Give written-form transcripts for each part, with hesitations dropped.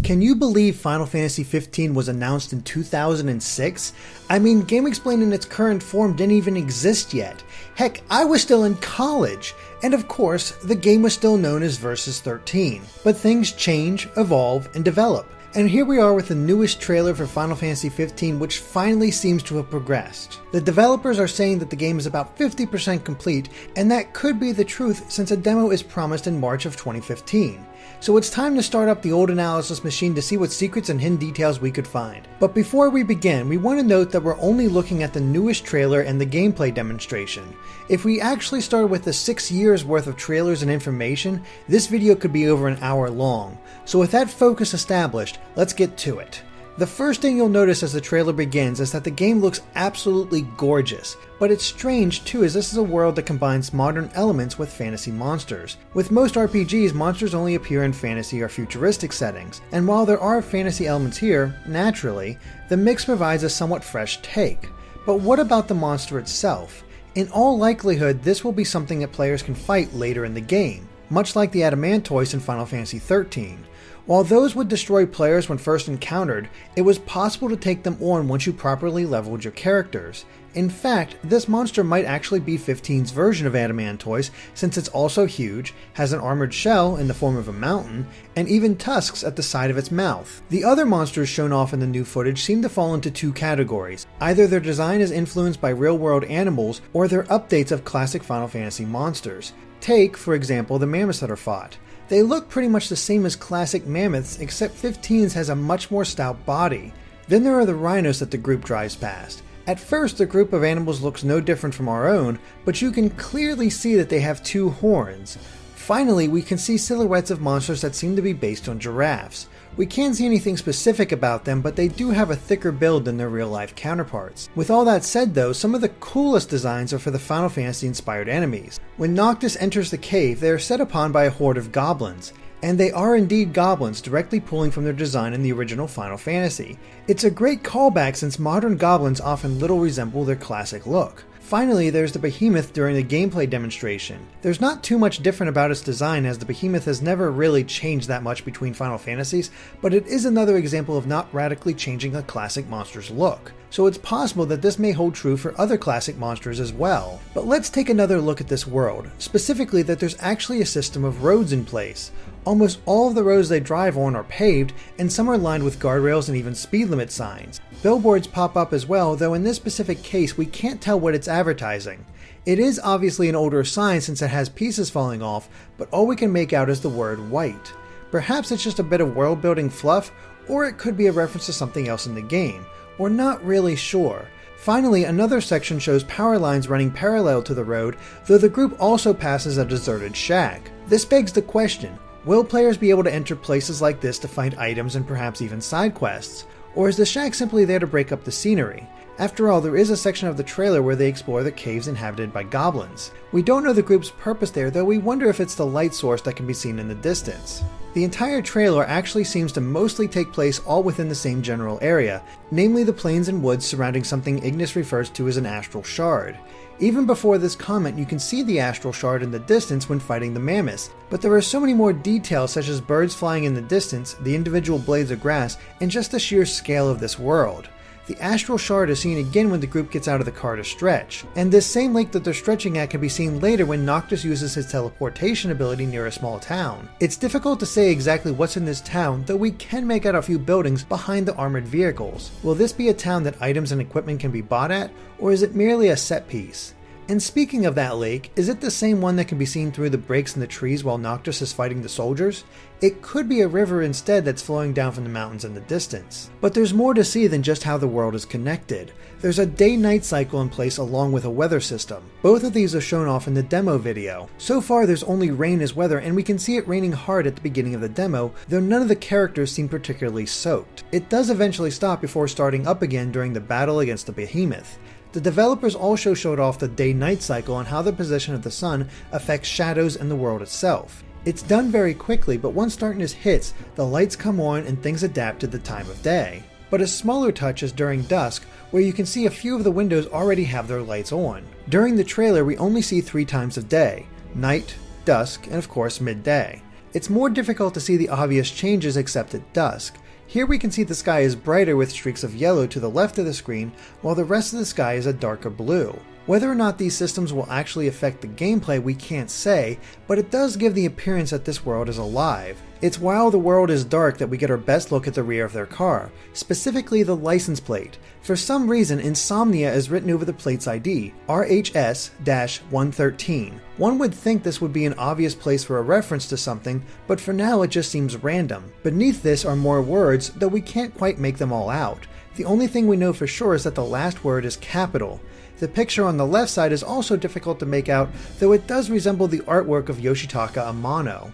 Can you believe Final Fantasy 15 was announced in 2006? I mean, GameXplain in its current form didn't even exist yet. Heck, I was still in college, and of course, the game was still known as Versus 13. But things change, evolve, and develop. And here we are with the newest trailer for Final Fantasy 15, which finally seems to have progressed. The developers are saying that the game is about 50% complete, and that could be the truth since a demo is promised in March of 2015. So it's time to start up the old analysis machine to see what secrets and hidden details we could find. But before we begin, we want to note that we're only looking at the newest trailer and the gameplay demonstration. If we actually started with the 6 years worth of trailers and information, this video could be over an hour long. So with that focus established, let's get to it. The first thing you'll notice as the trailer begins is that the game looks absolutely gorgeous, but it's strange too, as this is a world that combines modern elements with fantasy monsters. With most RPGs, monsters only appear in fantasy or futuristic settings, and while there are fantasy elements here, naturally, the mix provides a somewhat fresh take. But what about the monster itself? In all likelihood, this will be something that players can fight later in the game, much like the Adamantoise in Final Fantasy 13. While those would destroy players when first encountered, it was possible to take them on once you properly leveled your characters. In fact, this monster might actually be 15's version of Adamantoise, since it's also huge, has an armored shell in the form of a mountain, and even tusks at the side of its mouth. The other monsters shown off in the new footage seem to fall into two categories. Either their design is influenced by real-world animals, or they're updates of classic Final Fantasy monsters. Take, for example, the mammoths that are fought. They look pretty much the same as classic mammoths, except 15's has a much more stout body. Then there are the rhinos that the group drives past. At first, the group of animals looks no different from our own, but you can clearly see that they have two horns. Finally, we can see silhouettes of monsters that seem to be based on giraffes. We can't see anything specific about them, but they do have a thicker build than their real-life counterparts. With all that said though, some of the coolest designs are for the Final Fantasy-inspired enemies. When Noctis enters the cave, they are set upon by a horde of goblins. And they are indeed goblins, directly pulling from their design in the original Final Fantasy. It's a great callback since modern goblins often little resemble their classic look. Finally, there's the behemoth during the gameplay demonstration. There's not too much different about its design, as the behemoth has never really changed that much between Final Fantasies, but it is another example of not radically changing a classic monster's look. So it's possible that this may hold true for other classic monsters as well. But let's take another look at this world, specifically that there's actually a system of roads in place. Almost all of the roads they drive on are paved, and some are lined with guardrails and even speed limit signs. Billboards pop up as well, though in this specific case we can't tell what it's advertising. It is obviously an older sign since it has pieces falling off, but all we can make out is the word white. Perhaps it's just a bit of world building fluff, or it could be a reference to something else in the game. We're not really sure. Finally, another section shows power lines running parallel to the road, though the group also passes a deserted shack. This begs the question, will players be able to enter places like this to find items and perhaps even side quests? Or is the shack simply there to break up the scenery? After all, there is a section of the trailer where they explore the caves inhabited by goblins. We don't know the group's purpose there, though we wonder if it's the light source that can be seen in the distance. The entire trailer actually seems to mostly take place all within the same general area, namely the plains and woods surrounding something Ignis refers to as an astral shard. Even before this comment, you can see the astral shard in the distance when fighting the mammoths, but there are so many more details such as birds flying in the distance, the individual blades of grass, and just the sheer scale of this world. The astral shard is seen again when the group gets out of the car to stretch, and this same lake that they're stretching at can be seen later when Noctis uses his teleportation ability near a small town. It's difficult to say exactly what's in this town, though we can make out a few buildings behind the armored vehicles. Will this be a town that items and equipment can be bought at, or is it merely a set piece? And speaking of that lake, is it the same one that can be seen through the breaks in the trees while Noctis is fighting the soldiers? It could be a river instead that's flowing down from the mountains in the distance. But there's more to see than just how the world is connected. There's a day-night cycle in place along with a weather system. Both of these are shown off in the demo video. So far there's only rain as weather, and we can see it raining hard at the beginning of the demo, though none of the characters seem particularly soaked. It does eventually stop before starting up again during the battle against the behemoth. The developers also showed off the day-night cycle and how the position of the sun affects shadows and the world itself. It's done very quickly, but once darkness hits, the lights come on and things adapt to the time of day. But a smaller touch is during dusk, where you can see a few of the windows already have their lights on. During the trailer, we only see 3 times of day: night, dusk, and of course midday. It's more difficult to see the obvious changes except at dusk. Here we can see the sky is brighter with streaks of yellow to the left of the screen, while the rest of the sky is a darker blue. Whether or not these systems will actually affect the gameplay we can't say, but it does give the appearance that this world is alive. It's while the world is dark that we get our best look at the rear of their car, specifically the license plate. For some reason, Insomnia is written over the plate's ID, RHS-113. One would think this would be an obvious place for a reference to something, but for now it just seems random. Beneath this are more words, though we can't quite make them all out. The only thing we know for sure is that the last word is capital. The picture on the left side is also difficult to make out, though it does resemble the artwork of Yoshitaka Amano.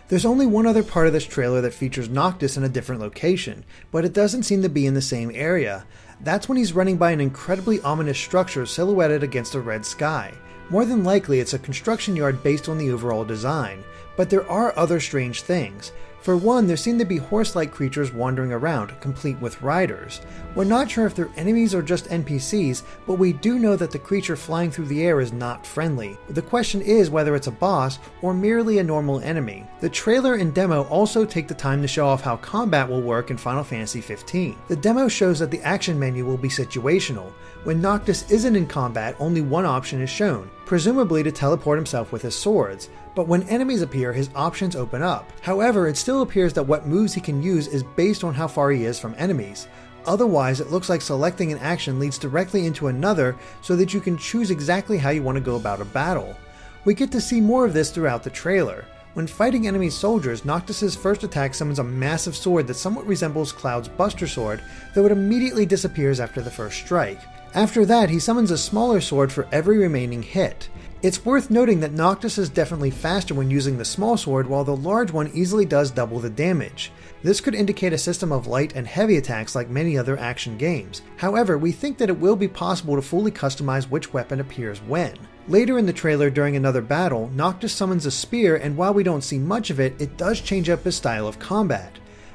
There's only one other part of this trailer that features Noctis in a different location, but it doesn't seem to be in the same area. That's when he's running by an incredibly ominous structure silhouetted against a red sky. More than likely it's a construction yard based on the overall design, but there are other strange things. For one, there seem to be horse-like creatures wandering around, complete with riders. We're not sure if they're enemies or just NPCs, but we do know that the creature flying through the air is not friendly. The question is whether it's a boss or merely a normal enemy. The trailer and demo also take the time to show off how combat will work in Final Fantasy 15. The demo shows that the action menu will be situational. When Noctis isn't in combat, only one option is shown, presumably to teleport himself with his swords. But when enemies appear, his options open up. However, it still appears that what moves he can use is based on how far he is from enemies. Otherwise, it looks like selecting an action leads directly into another so that you can choose exactly how you want to go about a battle. We get to see more of this throughout the trailer. When fighting enemy soldiers, Noctis' first attack summons a massive sword that somewhat resembles Cloud's Buster Sword, though it immediately disappears after the first strike. After that, he summons a smaller sword for every remaining hit. It's worth noting that Noctis is definitely faster when using the small sword, while the large one easily does double the damage. This could indicate a system of light and heavy attacks like many other action games. However, we think that it will be possible to fully customize which weapon appears when. Later in the trailer, during another battle, Noctis summons a spear, and while we don't see much of it, it does change up his style of combat.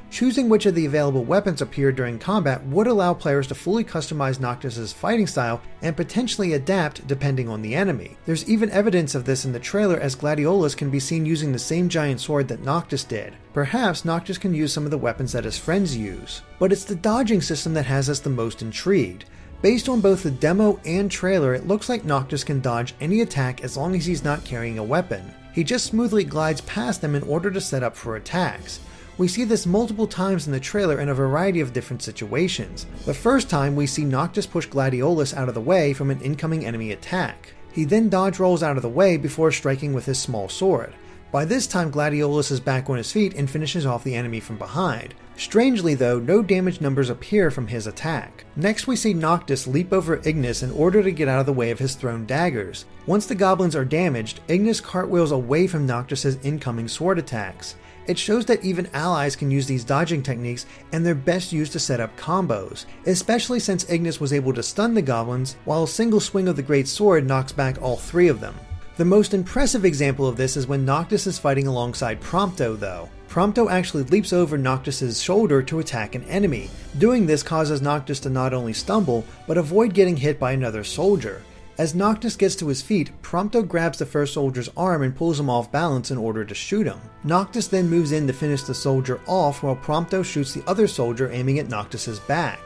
Choosing which of the available weapons appear during combat would allow players to fully customize Noctis' fighting style and potentially adapt depending on the enemy. There's even evidence of this in the trailer, as Gladiolus can be seen using the same giant sword that Noctis did. Perhaps Noctis can use some of the weapons that his friends use. But it's the dodging system that has us the most intrigued. Based on both the demo and trailer, it looks like Noctis can dodge any attack as long as he's not carrying a weapon. He just smoothly glides past them in order to set up for attacks. We see this multiple times in the trailer in a variety of different situations. The first time, we see Noctis push Gladiolus out of the way from an incoming enemy attack. He then dodge rolls out of the way before striking with his small sword. By this time, Gladiolus is back on his feet and finishes off the enemy from behind. Strangely though, no damage numbers appear from his attack. Next we see Noctis leap over Ignis in order to get out of the way of his thrown daggers. Once the goblins are damaged, Ignis cartwheels away from Noctis' incoming sword attacks. It shows that even allies can use these dodging techniques, and they're best used to set up combos, especially since Ignis was able to stun the goblins, while a single swing of the great sword knocks back all three of them. The most impressive example of this is when Noctis is fighting alongside Prompto though. Prompto actually leaps over Noctis' shoulder to attack an enemy. Doing this causes Noctis to not only stumble, but avoid getting hit by another soldier. As Noctis gets to his feet, Prompto grabs the first soldier's arm and pulls him off balance in order to shoot him. Noctis then moves in to finish the soldier off while Prompto shoots the other soldier, aiming at Noctis' back.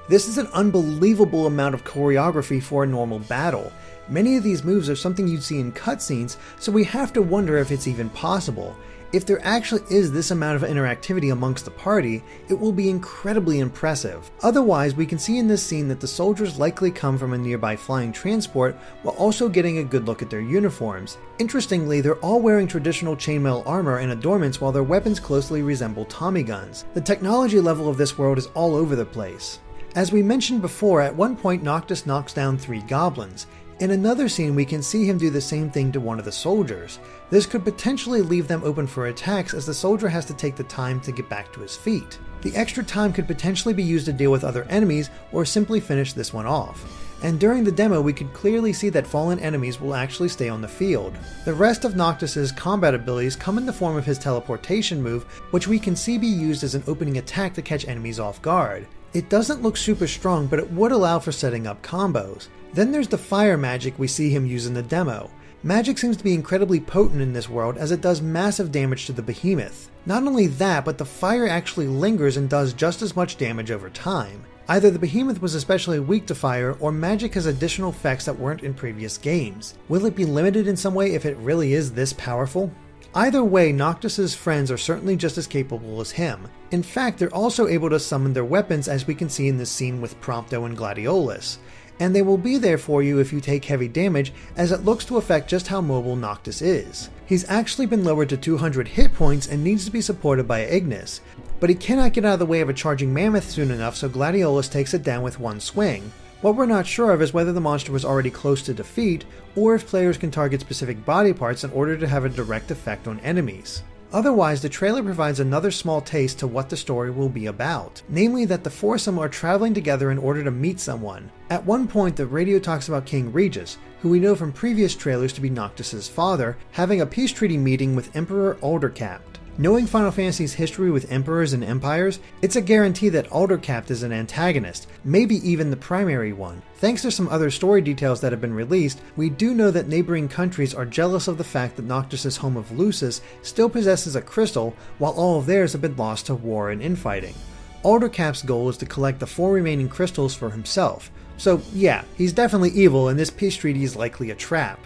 This is an unbelievable amount of choreography for a normal battle. Many of these moves are something you'd see in cutscenes, so we have to wonder if it's even possible. If there actually is this amount of interactivity amongst the party, it will be incredibly impressive. Otherwise, we can see in this scene that the soldiers likely come from a nearby flying transport while also getting a good look at their uniforms. Interestingly, they're all wearing traditional chainmail armor and adornments while their weapons closely resemble Tommy guns. The technology level of this world is all over the place. As we mentioned before, at one point Noctis knocks down 3 goblins. In another scene, we can see him do the same thing to one of the soldiers. This could potentially leave them open for attacks, as the soldier has to take the time to get back to his feet. The extra time could potentially be used to deal with other enemies, or simply finish this one off. And during the demo, we could clearly see that fallen enemies will actually stay on the field. The rest of Noctis' combat abilities come in the form of his teleportation move, which we can see be used as an opening attack to catch enemies off guard. It doesn't look super strong, but it would allow for setting up combos. Then there's the fire magic we see him use in the demo. Magic seems to be incredibly potent in this world as it does massive damage to the behemoth. Not only that, but the fire actually lingers and does just as much damage over time. Either the behemoth was especially weak to fire, or magic has additional effects that weren't in previous games. Will it be limited in some way if it really is this powerful? Either way, Noctis's friends are certainly just as capable as him. In fact, they're also able to summon their weapons, as we can see in this scene with Prompto and Gladiolus. And they will be there for you if you take heavy damage, as it looks to affect just how mobile Noctis is. He's actually been lowered to 200 hit points and needs to be supported by Ignis, but he cannot get out of the way of a charging mammoth soon enough, so Gladiolus takes it down with one swing. What we're not sure of is whether the monster was already close to defeat, or if players can target specific body parts in order to have a direct effect on enemies. Otherwise, the trailer provides another small taste to what the story will be about, namely that the foursome are traveling together in order to meet someone. At one point, the radio talks about King Regis, who we know from previous trailers to be Noctis's father, having a peace treaty meeting with Emperor Aldercapt. Knowing Final Fantasy's history with emperors and empires, it's a guarantee that Aldercapt is an antagonist, maybe even the primary one. Thanks to some other story details that have been released, we do know that neighboring countries are jealous of the fact that Noctis's home of Lucis still possesses a crystal, while all of theirs have been lost to war and infighting. Aldercapt's goal is to collect the 4 remaining crystals for himself. So yeah, he's definitely evil, and this peace treaty is likely a trap.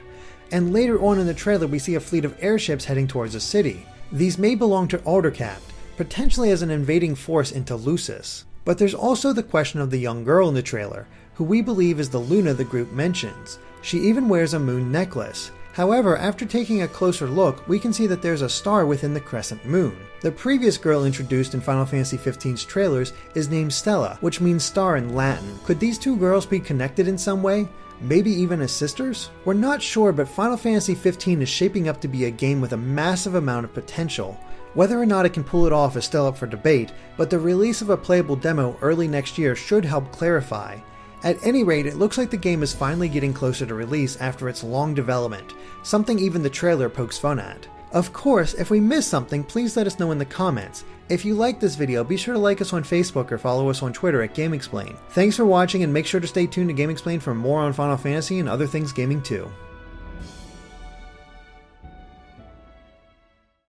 And later on in the trailer we see a fleet of airships heading towards a city. These may belong to Aldercapt, potentially as an invading force into Lucis. But there's also the question of the young girl in the trailer, who we believe is the Luna the group mentions. She even wears a moon necklace. However, after taking a closer look, we can see that there's a star within the crescent moon. The previous girl introduced in Final Fantasy XV's trailers is named Stella, which means star in Latin. Could these two girls be connected in some way? Maybe even as sisters? We're not sure, but Final Fantasy XV is shaping up to be a game with a massive amount of potential. Whether or not it can pull it off is still up for debate, but the release of a playable demo early next year should help clarify. At any rate, it looks like the game is finally getting closer to release after its long development, something even the trailer pokes fun at. Of course, if we missed something, please let us know in the comments. If you liked this video, be sure to like us on Facebook or follow us on Twitter at GameXplain. Thanks for watching, and make sure to stay tuned to GameXplain for more on Final Fantasy and other things gaming too.